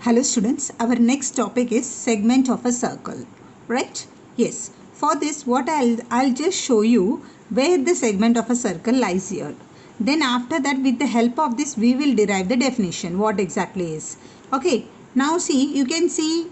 Hello students, our next topic is segment of a circle, right? Yes, for this what I'll just show you where the segment of a circle lies here. Then after that, with the help of this we will derive the definition, what exactly is. Okay, now see, you can see,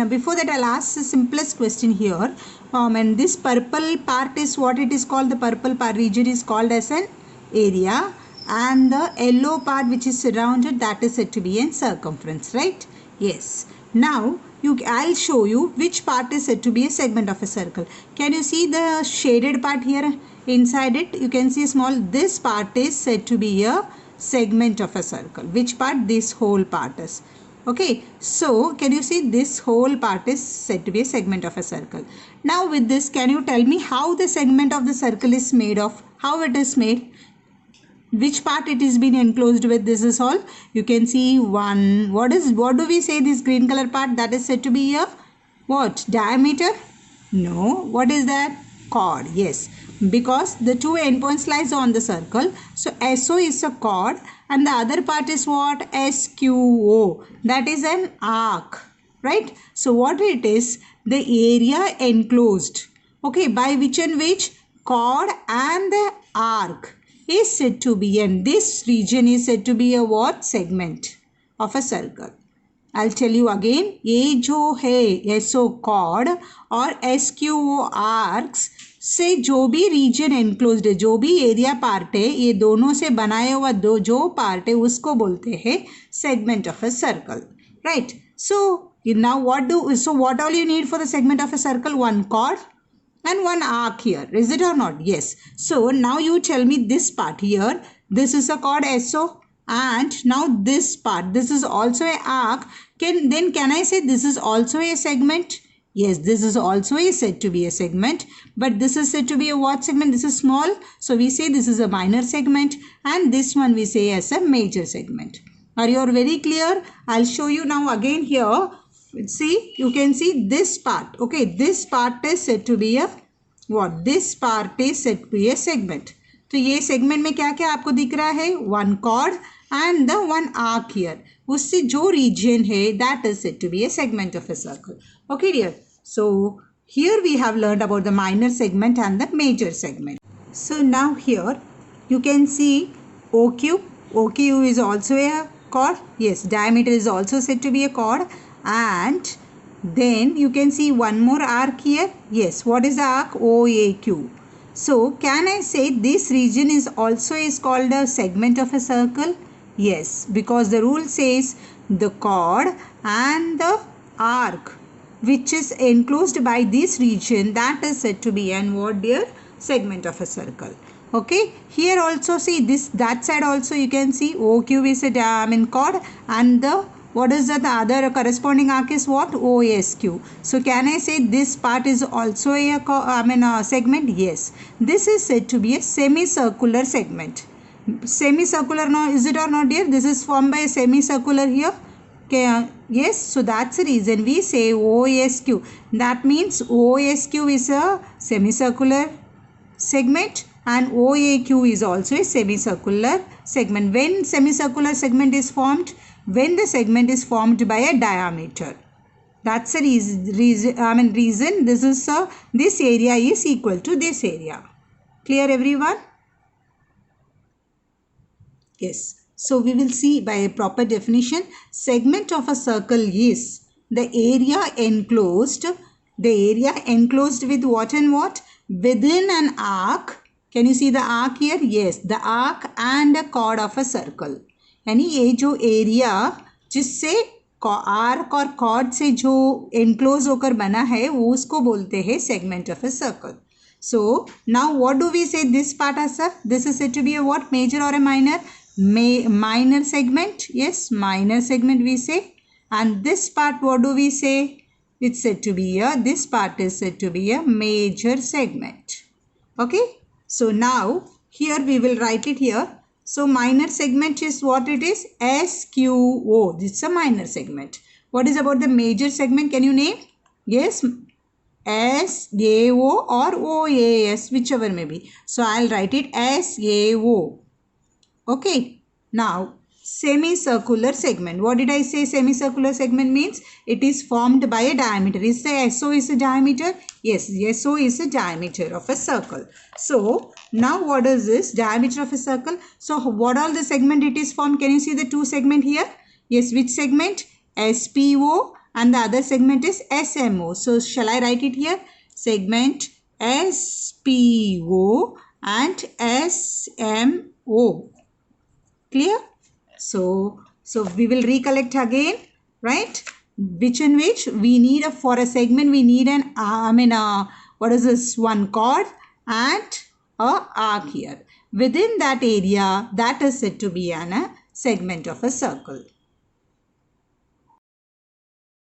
before that I'll ask the simplest question here. And this purple part is what it is called, the purple part region is called as an area, and the yellow part which is surrounded, that is said to be in circumference, right? Yes. Now I'll show you which part is said to be a segment of a circle. Can you see the shaded part here inside it? You can see small, this part is said to be a segment of a circle. Which part? This whole part is. Okay, so can you see this whole part is said to be a segment of a circle. Now with this, can you tell me how the segment of the circle is made of? How it is made? Which part it is been enclosed with? This is all. You can see one. What do we say this green color part? That is said to be a what? Diameter? No. What is that? Chord. Yes. Because the two endpoints lies on the circle. So SO is a chord and the other part is what? SQO. That is an arc. Right? So what it is? The area enclosed. Okay. By which and which? Chord and the arc is said to be, and this region is said to be a what? Segment of a circle. I'll tell you again. ये जो है SO chord और SQO arcs से जो भी region enclosed है, जो भी area part है, ये दोनों से बनाया हुआ जो part है उसको बोलते हैं segment of a circle, right? So now what all you need for the segment of a circle? One chord and one arc here, is it or not? Yes. So now you tell me this part here, this is a chord SO, and now this part, this is also a arc. Can I say this is also a segment? Yes, this is also said to be a segment, but this is said to be a what segment? This is small, so we say this is a minor segment, and this one we say as a major segment. Are you all very clear? I'll show you now again here. See, you can see this part. Okay, this part is said to be a what? This part is said to be a segment. तो ये segment में क्या क्या आपको दिख रहा है? One chord and the one arc here. उससे जो region है, that is said to be a segment of a circle. Okay, dear. So here we have learned about the minor segment and the major segment. So now here you can see OQ. OQ is also a chord. Yes, diameter is also said to be a chord. And then you can see one more arc here. Yes, what is the arc? OAQ. So can I say this region is also called a segment of a circle? Yes, because the rule says the chord and the arc which is enclosed by this region, that is said to be an what, dear? Segment of a circle. Okay, here also see this, that side also you can see OQ is a chord, and the what is that? The other corresponding arc is what? OSQ. So can I say this part is also a segment? Yes. This is said to be a semicircular segment. Semicircular now, is it or not, dear? This is formed by a semicircular here. Okay, yes. So that's the reason we say OSQ. That means OSQ is a semicircular segment and OAQ is also a semicircular segment. When semicircular segment is formed? When the segment is formed by a diameter. That's the reason this is this area is equal to this area. Clear, everyone? Yes. So we will see by a proper definition. Segment of a circle is the area enclosed with what and what? Within an arc. Can you see the arc here? Yes, the arc and a chord of a circle. यानी ये जो area जिससे arc और cord से जो enclose होकर बना है वो उसको बोलते हैं segment of a circle. So now what do we say this part answer? This is said to be a what? Major or a minor? Minor segment. Yes, minor segment we say. And this part, what do we say? It's said to be this part is said to be a major segment. Okay, so now here we will write it here. So minor segment is what it is? SQO. This is a minor segment. What is about the major segment? Can you name? Yes, SAO or OAS, whichever may be. So I'll write it SAO. Okay. Now semicircular segment. What did I say semicircular segment means? It is formed by a diameter. Is the SO is a diameter? Yes, the SO is a diameter of a circle. So now what is this diameter of a circle? So what all the segment it is formed? Can you see the two segment here? Yes, which segment? SPO and the other segment is SMO. So shall I write it here? Segment SPO and SMO. Clear? So we will recollect again, right? Which in which we need for a segment we need an what is this, one chord and a arc here. Within that area, that is said to be a segment of a circle.